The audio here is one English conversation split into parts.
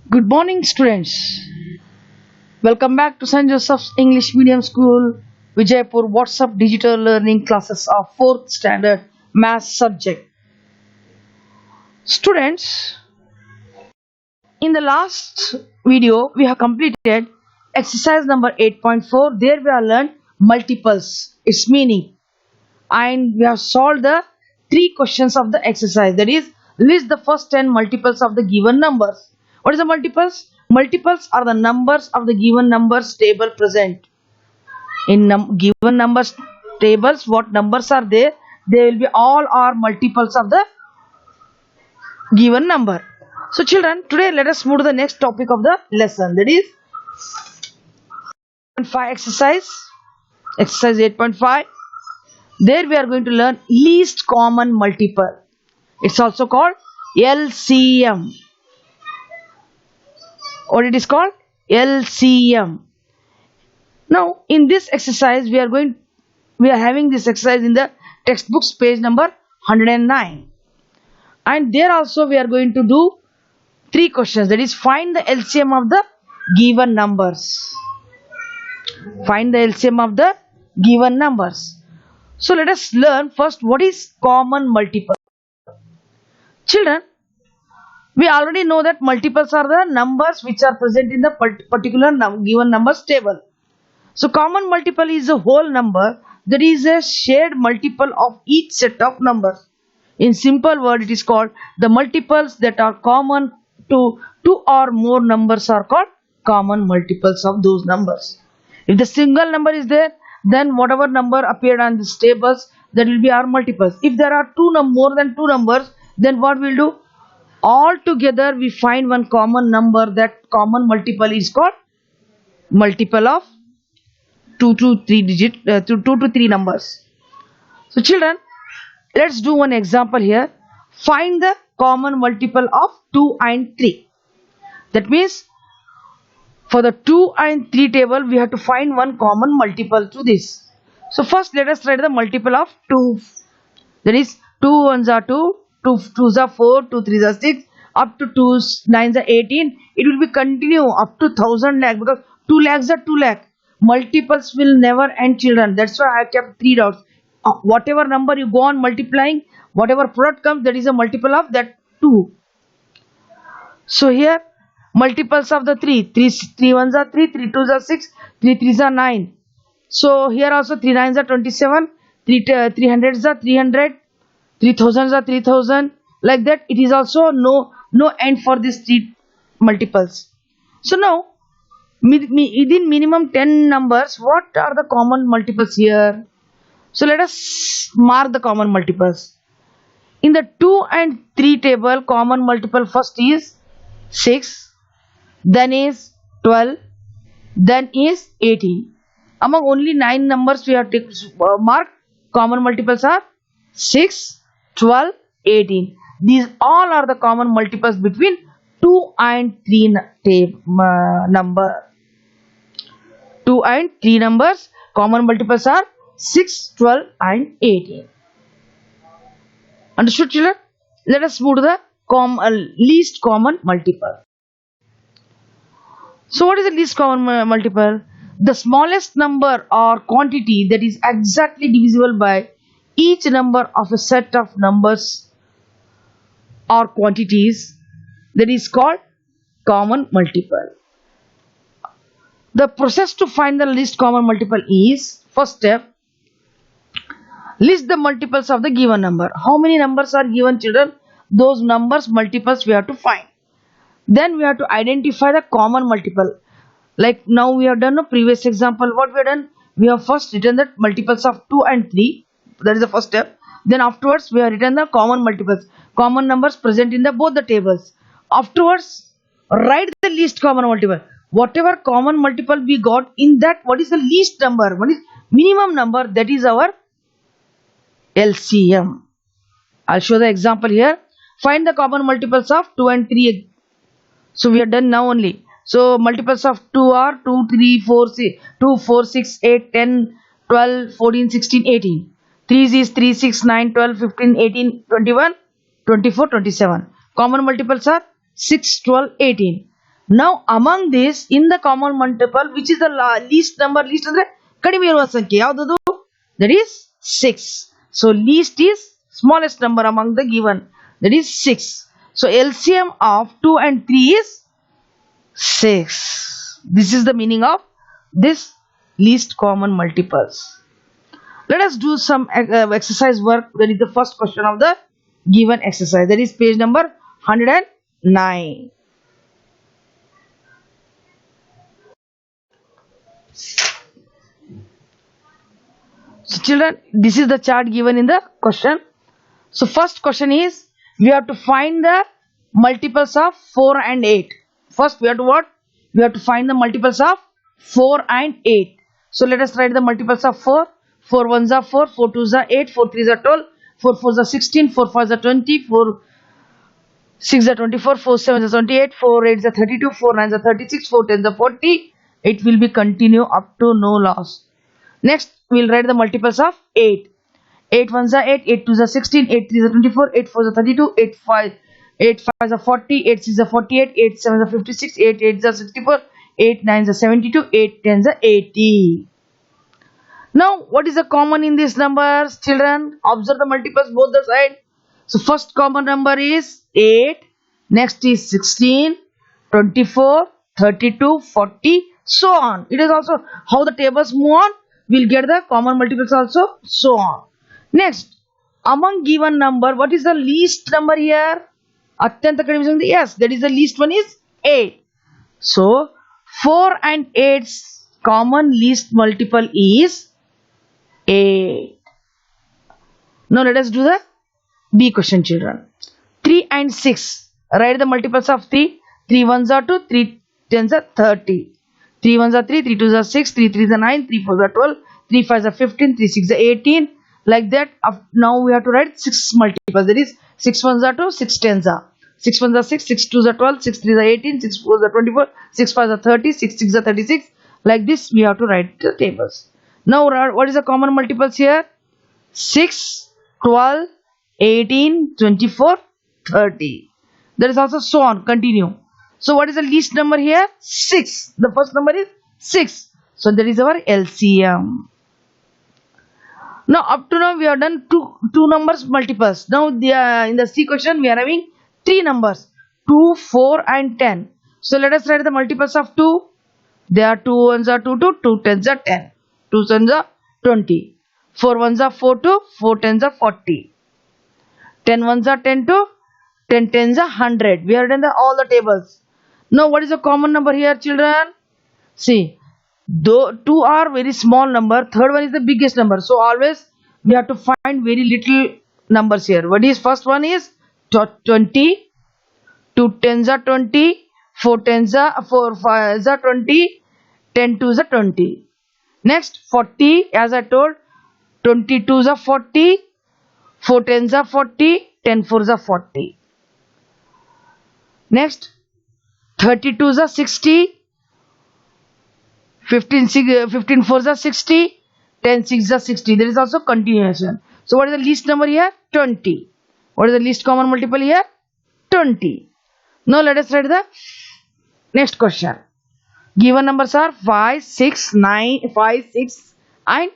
Good morning, students. Welcome back to St. Joseph's English Medium School, Vijaypur WhatsApp Digital Learning Classes of 4th Standard Math subject. Students, in the last video, we have completed exercise number 8.4. There we have learned multiples, its meaning, and we have solved the three questions of the exercise. That is, list the first 10 multiples of the given numbers. What is the multiples? Multiples are the numbers of the given numbers table present. In given numbers tables, what numbers are there? They will be all are multiples of the given number. So children, today let us move to the next topic of the lesson. That is 5 exercise 8.5. There we are going to learn least common multiple. It's also called LCM. What it is called? LCM. Now in this exercise we are having this exercise in the textbooks page number 109, and there also we are going to do three questions. That is, find the LCM of the given numbers. Find the LCM of the given numbers. So let us learn first what is common multiple. Children, we already know that multiples are the numbers which are present in the particular given numbers table. So common multiple is a whole number that is a shared multiple of each set of numbers. In simple word, it is called the multiples that are common to two or more numbers are called common multiples of those numbers. If the single number is there, then whatever number appeared on these tables, that will be our multiples. If there are more than two numbers, then what we'll do? All together we find one common number. That common multiple is called multiple of 2 to 3 numbers. So children, let's do one example here. Find the common multiple of 2 and 3. That means for the 2 and 3 table we have to find one common multiple to this. So first let us write the multiple of 2. That is 2 1s are 2, 2 2s are 4, 2 3s are 6, up to 2 9s are 18. It will be continue up to 1000 lakh, because 2 lakhs are 2 lakh. Multiples will never end, children. That's why I kept 3 dots. Whatever number you go on multiplying, whatever product comes, that is a multiple of that 2. So here multiples of the 3 1s are 3, 3 2s are 6, 3 3s are 9. So here also 3 9s are 27, 3 300s are 300, 3000s are 3000. Like that, it is also no end for these 3 multiples. So now within minimum 10 numbers, what are the common multiples here? So let us mark the common multiples. In the 2 and 3 table, common multiple first is 6, then is 12, then is 18. Among only 9 numbers we have marked, common multiples are 6, 12, 18. These all are the common multiples between 2 and 3 number. 2 and 3 numbers, common multiples are 6, 12 and 18. Understood, children? Let us move to the least common multiple. So what is the least common multiple? The smallest number or quantity that is exactly divisible by each number of a set of numbers or quantities, that is called common multiple. The process to find the least common multiple is, first step, list the multiples of the given number. How many numbers are given, children? Those numbers multiples we have to find. Then we have to identify the common multiple. Like now we have done a previous example. What we have done? We have first written the multiples of 2 and 3. That is the first step. Then afterwards we have written the common multiples. Common numbers present in both the tables. Afterwards, write the least common multiple. Whatever common multiple we got, in that what is the least number, what is minimum number, that is our LCM. I'll show the example here. Find the common multiples of 2 and 3. So we are done now only. So multiples of 2 are 2, 3, 4, 6, 2, 4, 6, 8, 10, 12, 14, 16, 18. 3 is 3, 6, 9, 12, 15, 18, 21, 24, 27. Common multiples are 6, 12, 18. Now among this, in the common multiple, which is the least number? Least andre kadime iruva sankhye yavudu? That is 6. So least is smallest number among the given, that is 6. So LCM of 2 and 3 is 6. This is the meaning of this least common multiples. Let us do some exercise work. That is the first question of the given exercise. That is page number 109. So children, this is the chart given in the question. So first question is, we have to find the multiples of 4 and 8. First we have to what? We have to find the multiples of 4 and 8. So let us write the multiples of 4. 4 1s are 4, 4 2s are 8, 4 3s are 12, 4 4s are 16, 4 5s are 20, 4 6 are 24, 4 7s are 28, 4 8s are 32, 4 9s are 36, 4 10s are 40. It will be continue up to no loss. Next we will write the multiples of 8. 8 1s are 8, 8 2s are 16, 8 3s are 24, 8 4s are 32, 8 5s are 40, 8 6s are 48, 8 7s are 56, 8 8s are 64, 8 9s are 72, 8 10s are 80. Now what is the common in these numbers, children? Observe the multiples both the side. So first common number is 8, next is 16, 24, 32, 40, so on. It is also how the tables move on, we'll get the common multiples also, so on. Next, among given number, what is the least number here? Atyanta kadime sankhya. Yes, that is the least one is 8. So 4 and 8's common least multiple is 8. Now let us do the B question, children. 3 and 6. Write the multiples of 3. 3 1s are 2, 3 10s are 30. 3 1s are 3, 3 2s are 6, 3 3s are 9, 3 4s are 12, 3 5s are 15, 3 6s are 18. Like that. Now we have to write 6 multiples. That is 6 1s are 2, 6 10s are. 6 1s are 6, 6 2s are 12, 6 3s are 18, 6 4s are 24, 6 5s are 30, 6 6s are 36. Like this we have to write the tables. Now what is the common multiples here? 6, 12, 18, 24, 30. There is also so on. Continue. So what is the least number here? 6. The first number is 6. So that is our LCM. Now up to now we have done two numbers multiples. Now in the C question we are having 3 numbers, 2, 4 and 10. So let us write the multiples of 2. There are 2 1s are 2 2, 2 10s are 10, 2 7s are 20, 4 1s are 4 2, 4 10s are 40, 10 1s are 10 2, 10 10s are 100. We have done all the tables. Now what is the common number here, children? See, though 2 are very small number, third one is the biggest number. So always we have to find very little numbers here. What is first one is 20, 2 10s are 20, 4 5s are 20, 10 2s are 20. Next 40, as I told, 22s are 40, 4 10s are 40, 10 4s are 40. Next 32s are 60, 15 4s are 60, 10 6s are 60. There is also continuation. So what is the least number here? 20. What is the least common multiple here? 20. Now let us write the next question. Given numbers are 5, 6, 9, 5, 6 and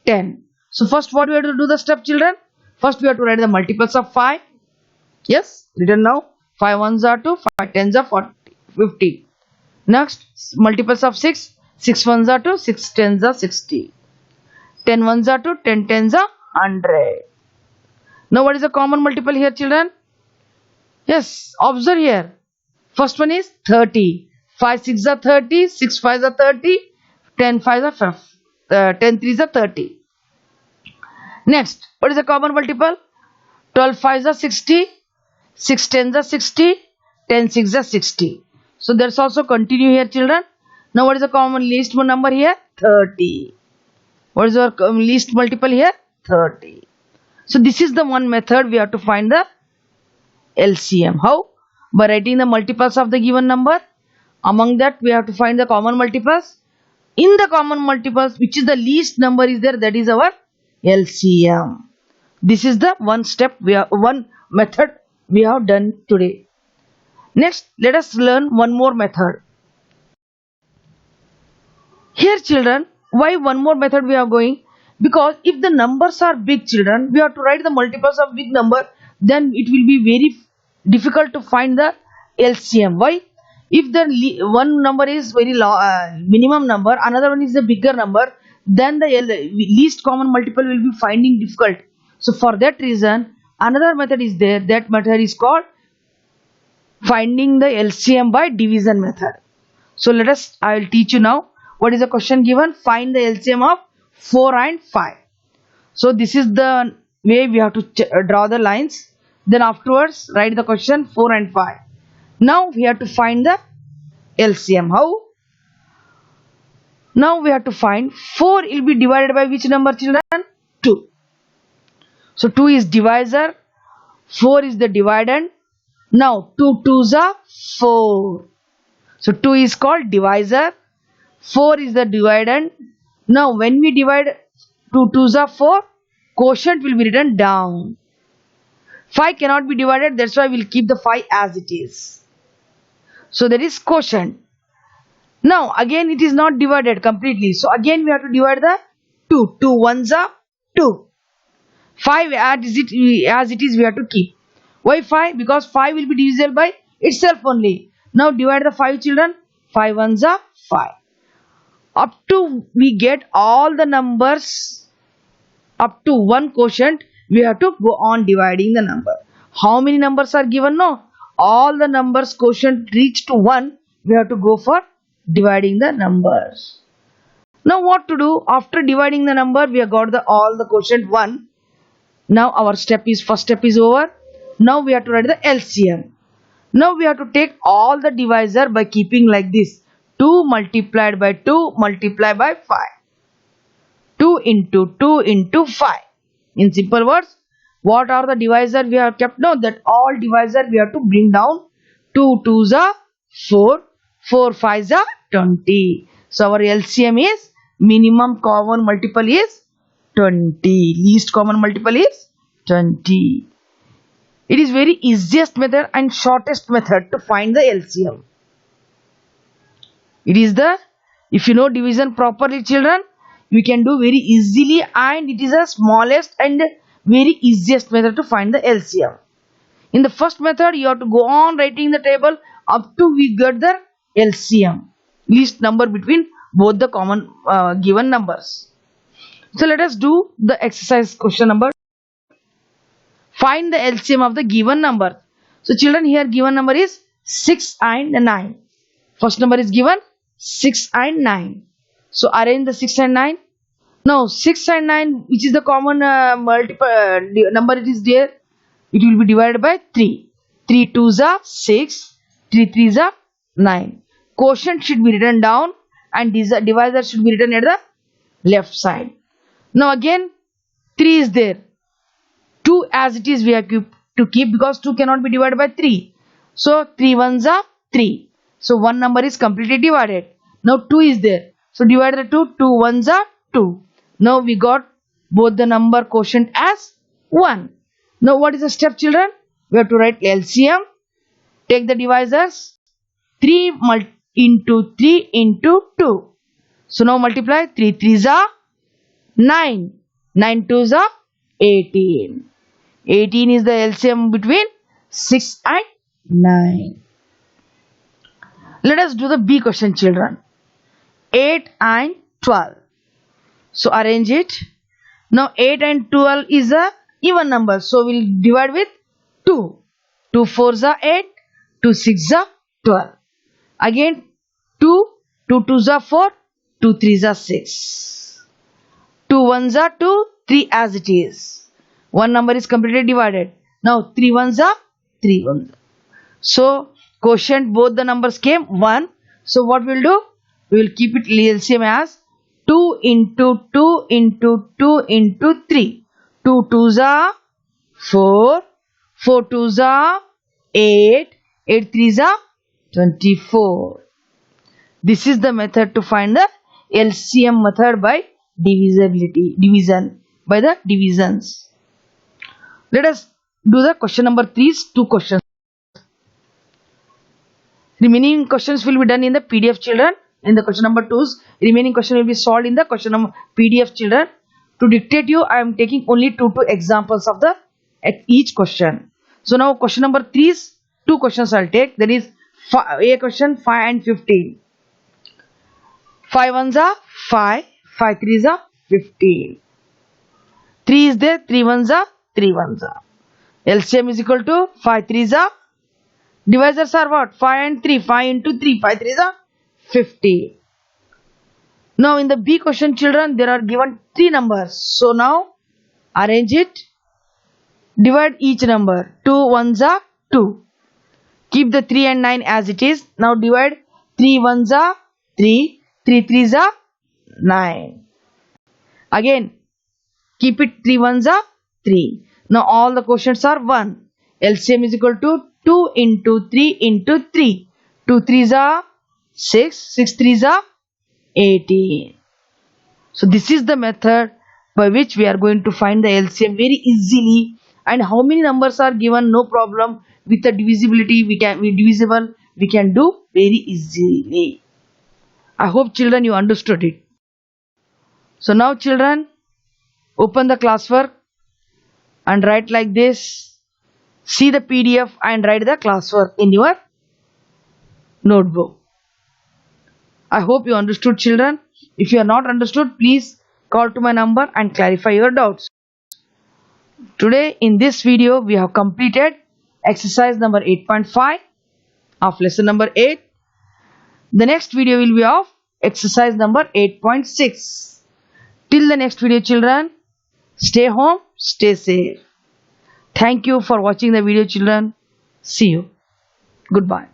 10. So first what we have to do the step, children? First we have to write the multiples of 5. Yes, written now. 5 1s are 2, 5 10s are 40, 50. Next multiples of 6. 6 1s are 2, 6 10s are 60. 10 1s are 2, 10 10s are 100. Now what is the common multiple here, children? Yes, observe here. First one is 30. 5 6 are 30, 6 5 are 30, 10 5 are 10 3s are 30. Next, what is the common multiple? 12 5s are 60, 6 10s are 60, 10 6 are 60. So there's also continue here, children. Now what is the common least number here? 30. What is our least multiple here? 30. So this is the one method we have to find the LCM. How? By writing the multiples of the given number. Among that we have to find the common multiples. In the common multiples, which is the least number is there, that is our LCM. This is the one step one method we have done today. Next, let us learn one more method. Here children, why one more method we are going? Because if the numbers are big children, we have to write the multiples of big number, then it will be very difficult to find the LCM. Why? If the one number is very low, minimum number, another one is the bigger number, then the least common multiple will be finding difficult. So for that reason, another method is there. That method is called finding the LCM by division method. So I will teach you now. What is the question given? Find the LCM of 4 and 5. So this is the way we have to draw the lines. Then afterwards write the question 4 and 5. Now we have to find the LCM. How? Now we have to find 4 will be divided by which number children? 2. So 2 is divisor, 4 is the dividend. Now 2 2s are 4. So 2 is called divisor, 4 is the dividend. Now when we divide 2 2s are 4, quotient will be written down. 5 cannot be divided, that's why we'll keep the 5 as it is. So that is quotient. Now again it is not divided completely. So again we have to divide the 2. 2 1s are 2. 5 as it is we have to keep. Why 5? Because 5 will be divisible by itself only. Now divide the 5 children. 5 1s are 5. Up to we get all the numbers up to 1 quotient, we have to go on dividing the number. How many numbers are given? No. All the numbers quotient reach to 1, we have to go for dividing the numbers. Now what to do? After dividing the number, we have got all the quotient 1. Now our first step is over. Now we have to write the LCM. Now we have to take all the divisor by keeping like this. 2 multiplied by 2 multiplied by 5. 2 into 2 into 5. In simple words, what are the divisor we have kept? No, that all divisor we have to bring down. 2 2s are 4. 4 5s are 20. So our LCM is minimum common multiple is 20. Least common multiple is 20. It is very easiest method and shortest method to find the LCM. It is if you know division properly children, we can do very easily, and it is the smallest and very easiest method to find the LCM. In the first method, you have to go on writing the table up to we get the LCM, least number between both the common given numbers. So let us do the exercise question number. Find the LCM of the given number. So children, here given number is 6 and 9. First number is given 6 and 9. So arrange the 6 and 9. Now 6 and 9, which is the common multiple number it is there, it will be divided by 3. 3 2s are 6, 3 3s are 9. Quotient should be written down and divisor should be written at the left side. Now again 3 is there. 2 as it is we have to keep because 2 cannot be divided by 3. So 3 1s are 3. So one number is completely divided. Now 2 is there. So divide the 2. 2 1s are 2. Now we got both the number quotient as 1. Now what is the step children? We have to write LCM. Take the divisors. 3 into 3 into 2. So now multiply. 3 3s are 9. 9 2s are 18. 18 is the LCM between 6 and 9. Let us do the B question children. 8 and 12. So arrange it. Now 8 and 12 is a even number. So we'll divide with 2. 2 4s are 8. 2 6s are 12. Again 2. 2 2s are 4. 2 3s are 6. 2 1s are 2. 3 as it is. One number is completely divided. Now 3 1s are 3 1s. So quotient both the numbers came 1. So what we'll do? We will keep it LCM as 2 into 2 into 2 into 3. 2 2s are 4. 4 2s are 8. 8 3s are 24. This is the method to find the LCM method by division by the divisions. Let us do the question number 3's 2 questions. Remaining questions will be done in the PDF, children. In the question number 2's remaining question will be solved in the question number PDF, children. To dictate you, I am taking only two examples of the at each question. So now question number 3's 2 questions I'll take. That is A question 5 and 15. 5 ones are 5, 5 threes are 15. 3 is there, 3 ones are 3 ones are. LCM is equal to 5 threes are. Divisors are what? 5 and 3. 5 into 3. 5 threes are 50. Now in the B question, children, there are given 3 numbers. So now arrange it. Divide each number. 2 ones are 2. Keep the 3 and 9 as it is. Now divide 3 ones are 3. 3 threes are 9. Again keep it 3 ones are 3. Now all the quotients are 1. LCM is equal to 2 into 3 into 3. 2 threes are 6. 6 threes are 18. So this is the method by which we are going to find the LCM very easily. And how many numbers are given, no problem. With the divisibility we can do very easily. I hope children you understood it. So now children, open the classwork and write like this. See the PDF and write the classwork in your notebook. I hope you understood, children. If you are not understood, please call to my number and clarify your doubts. Today in this video we have completed exercise number 8.5 of lesson number 8. The next video will be of exercise number 8.6. Till the next video, children, stay home, stay safe. Thank you for watching the video, children. See you. Goodbye.